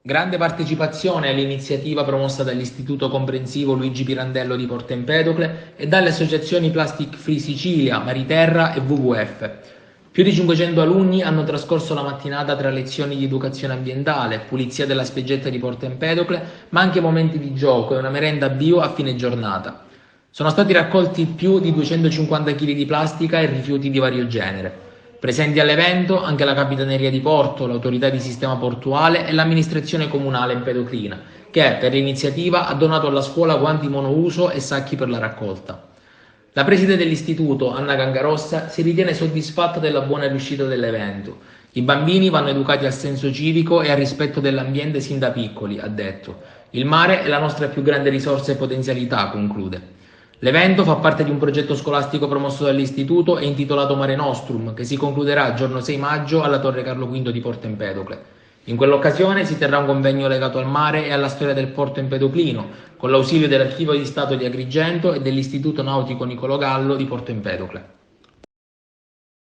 Grande partecipazione all'iniziativa promossa dall'Istituto Comprensivo Luigi Pirandello di Porto Empedocle e dalle associazioni Plastic Free Sicilia, Mariterra e WWF. Più di 500 alunni hanno trascorso la mattinata tra lezioni di educazione ambientale, pulizia della spiaggetta di Porto Empedocle, ma anche momenti di gioco e una merenda bio a fine giornata. Sono stati raccolti più di 250 kg di plastica e rifiuti di vario genere. Presenti all'evento anche la Capitaneria di Porto, l'Autorità di Sistema Portuale e l'amministrazione comunale empedoclina, che per l'iniziativa ha donato alla scuola guanti monouso e sacchi per la raccolta. La preside dell'istituto, Anna Gangarossa, si ritiene soddisfatta della buona riuscita dell'evento. I bambini vanno educati al senso civico e al rispetto dell'ambiente sin da piccoli, ha detto. Il mare è la nostra più grande risorsa e potenzialità, conclude. L'evento fa parte di un progetto scolastico promosso dall'istituto e intitolato Mare Nostrum, che si concluderà il giorno 6 maggio alla Torre Carlo V di Porto Empedocle. In quell'occasione si terrà un convegno legato al mare e alla storia del porto empedoclino, con l'ausilio dell'Archivio di Stato di Agrigento e dell'Istituto Nautico Nicolo Gallo di Porto Empedocle.